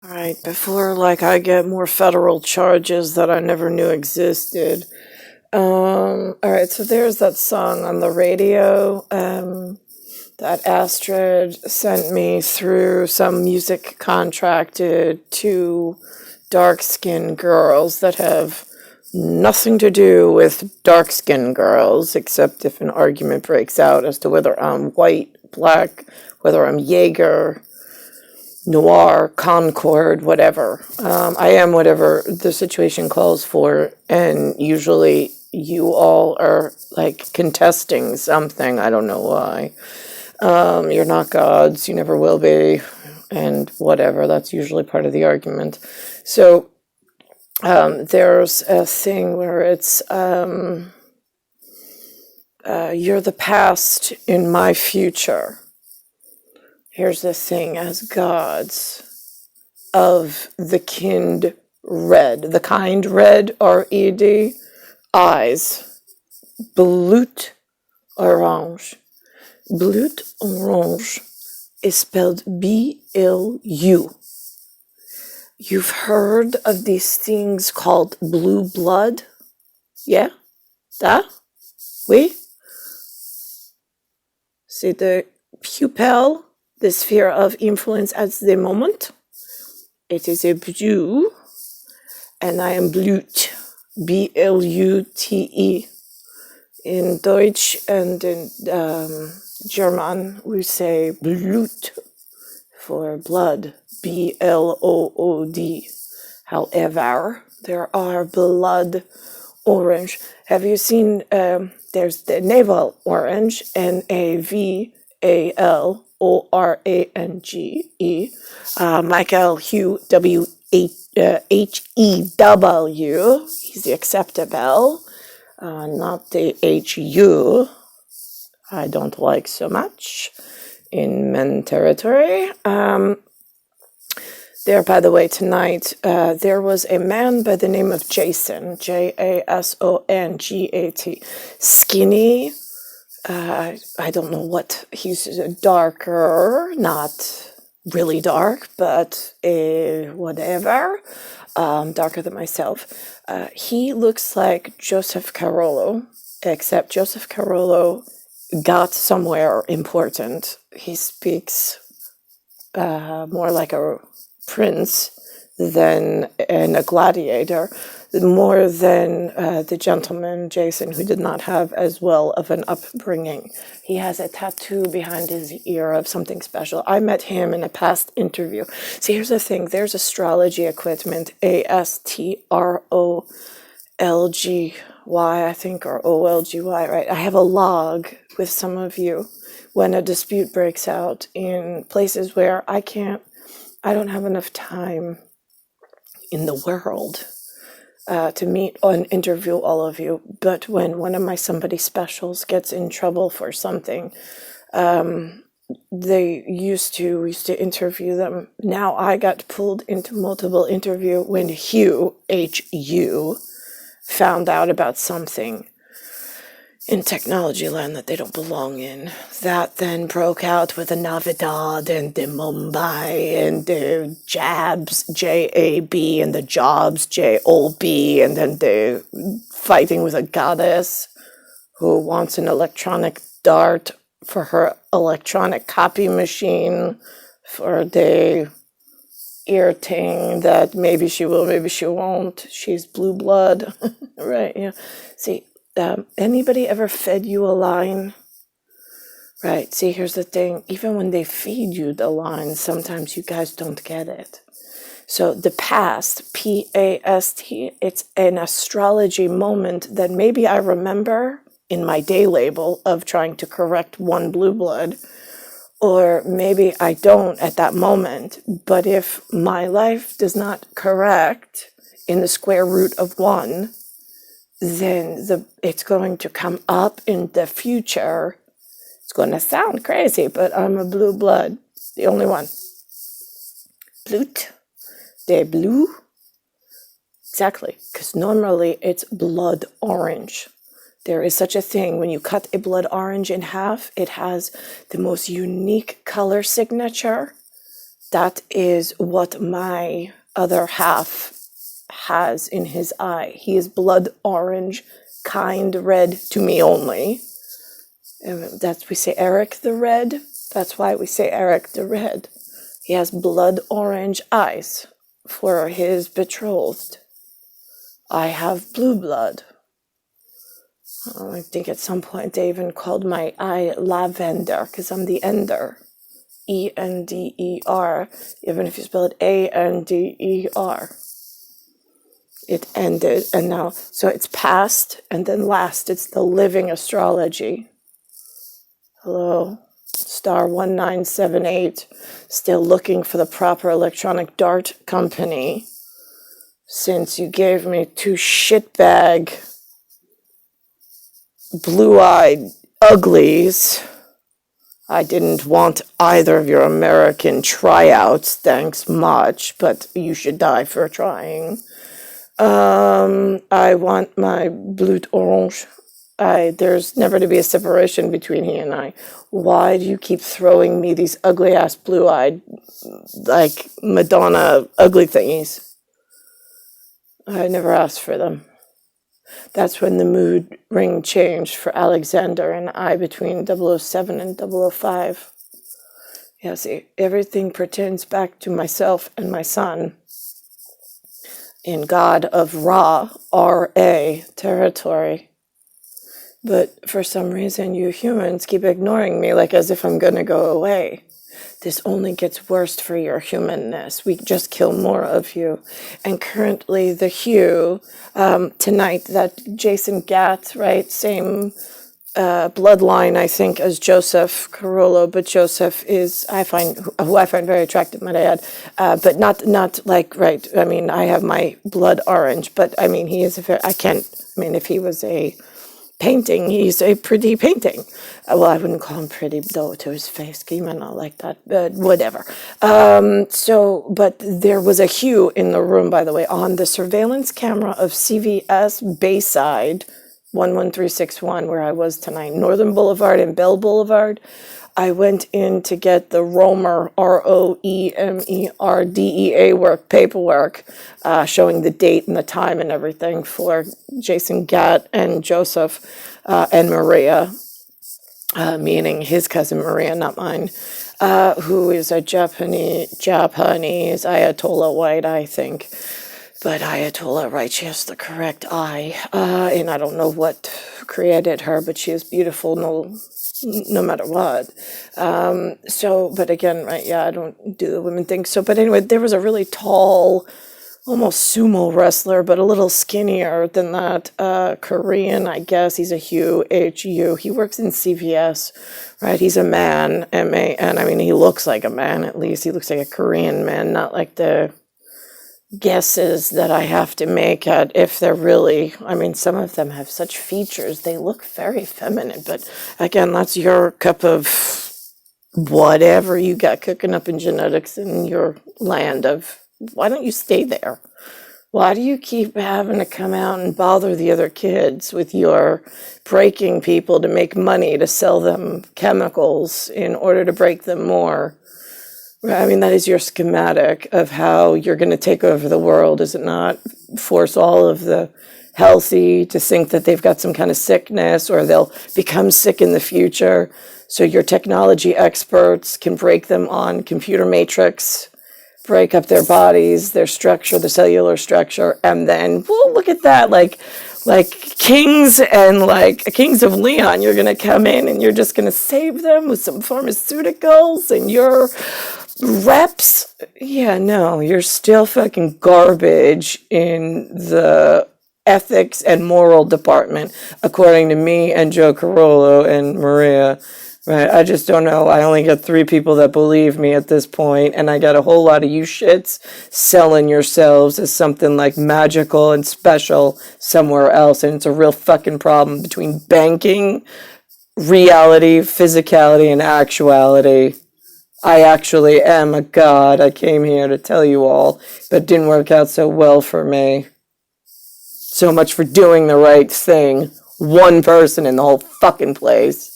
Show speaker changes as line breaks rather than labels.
All right, before I get more federal charges that I never knew existed. All right, so there's that song on the radio that Astrid sent me through some music contracted to dark-skinned girls that have nothing to do with dark-skinned girls, except if an argument breaks out as to whether I'm white, black, whether I'm Jaeger, Noir, Concord, whatever. I am whatever the situation calls for, and usually you all are contesting something. I don't know why. You're not gods, you never will be, and whatever. That's usually part of the argument. So there's a thing where it's you're the past in my future. Here's the thing: as gods of the kind red, R-E-D, eyes, blute orange. Blute orange is spelled B-L-U. You've heard of these things called blue blood? Yeah? Da? Oui? C'est the pupil, the sphere of influence at the moment. It is a blue, and I am blute, B-L-U-T-E. In Deutsch and in German, we say Blut for blood, B-L-O-O-D. However, there are blood orange. Have you seen, there's the navel orange, N-A-V-A-L-O-R-A-N-G-E. Michael Hugh, W-H-E-W. He's the acceptable. Not the H-U. I don't like so much in men territory. There, by the way, tonight, there was a man by the name of Jason, J-A-S-O-N-G-A-T. Skinny. I don't know what, he's darker, not really dark, but whatever. Darker than myself. He looks like Joseph Carollo, except Joseph Carollo got somewhere important. He speaks more like a prince than a gladiator, more than the gentleman Jason, who did not have as well of an upbringing. He has a tattoo behind his ear of something special. I met him in a past interview. See, here's the thing. There's astrology equipment, A-S-T-R-O-L-G-Y, I think, or O-L-G-Y, right? I have a log with some of you when a dispute breaks out in places where I don't have enough time in the world to meet and interview all of you. But when one of my somebody specials gets in trouble for something, we used to interview them. Now I got pulled into multiple interview when Hugh, H-U, found out about something in technology land that they don't belong in. That then broke out with the Navidad and the Mumbai and the Jabs, J-A-B, and the Jobs, J-O-B, and then the fighting with a goddess who wants an electronic dart for her electronic copy machine for the ear thing that maybe she will, maybe she won't. She's blue blood, right? Yeah. See, anybody ever fed you a line? Right, see, here's the thing. Even when they feed you the line, sometimes you guys don't get it. So the past, P-A-S-T, it's an astrology moment that maybe I remember in my day label of trying to correct one blue blood, or maybe I don't at that moment. But if my life does not correct in the square root of 1, then it's going to come up in the future. It's going to sound crazy, but I'm a blue blood, the only one. Blute, de blue. Exactly, because normally it's blood orange. There is such a thing. When you cut a blood orange in half, it has the most unique color signature That is what my other half has in his eye. He is blood orange, kind red to me only. And we say Erick the Red. That's why we say Erick the Red. He has blood orange eyes for his betrothed. I have blue blood. I think at some point they even called my eye lavender because I'm the ender. E-N-D-E-R. Even if you spell it A-N-D-E-R. It ended, and now, so it's past, and then last, it's the living astrology. Hello, star 1978, still looking for the proper electronic dart company, since you gave me two shitbag, blue-eyed uglies. I didn't want either of your American tryouts, thanks much, but you should die for trying. I want my Blute Orange. There's never to be a separation between he and I. Why do you keep throwing me these ugly-ass blue-eyed, like, Madonna ugly thingies? I never asked for them. That's when the mood ring changed for Alexander and I between 007 and 005. Yeah, see, everything pertains back to myself and my son in God of Ra, R-A, territory. But for some reason, you humans keep ignoring me like as if I'm going to go away. This only gets worse for your humanness. We just kill more of you. And currently, the hue, tonight, that Jason Gatt, right, same bloodline, I think, as Joseph Carollo, but Joseph is, who I find very attractive, might I add, but not like, right, I mean, I have my blood orange, but I mean, he is if he was a painting, he's a pretty painting. Well, I wouldn't call him pretty, though, to his face. You might not like that, but whatever. But there was a hue in the room, by the way, on the surveillance camera of CVS Bayside, 11361, where I was tonight, Northern Boulevard and Bell Boulevard. I went in to get the Roemer, R-O-E-M-E-R-D-E-A paperwork, showing the date and the time and everything for Jason Gatt and Joseph and Maria, meaning his cousin Maria, not mine, who is a Japanese Ayatollah White, I think. But Ayatollah, right, she has the correct eye, and I don't know what created her, but she is beautiful no matter what. But again, right, yeah, I don't do the women thing. So, but anyway, there was a really tall, almost sumo wrestler, but a little skinnier than that, Korean, I guess. He's a H-U. He works in CVS, right? He's a man, M-A-N. I mean, he looks like a man, at least. He looks like a Korean man, not like the guesses that I have to make at if they're really, I mean, some of them have such features. They look very feminine, but again, that's your cup of whatever you got cooking up in genetics in your land of, why don't you stay there? Why do you keep having to come out and bother the other kids with your breaking people to make money to sell them chemicals in order to break them more? I mean, that is your schematic of how you're going to take over the world, is it not? Force all of the healthy to think that they've got some kind of sickness or they'll become sick in the future. So your technology experts can break them on computer matrix, break up their bodies, their structure, the cellular structure, and then, well, look at that, like kings and like kings of Leon, you're going to come in and you're just going to save them with some pharmaceuticals and your reps. Yeah, no, you're still fucking garbage in the ethics and moral department, according to me and Joe Carollo and Maria. Right, I just don't know. I only got 3 people that believe me at this point, and I got a whole lot of you shits selling yourselves as something like magical and special somewhere else, and it's a real fucking problem between banking, reality, physicality, and actuality. I actually am a god. I came here to tell you all, but it didn't work out so well for me. So much for doing the right thing. One person in the whole fucking place.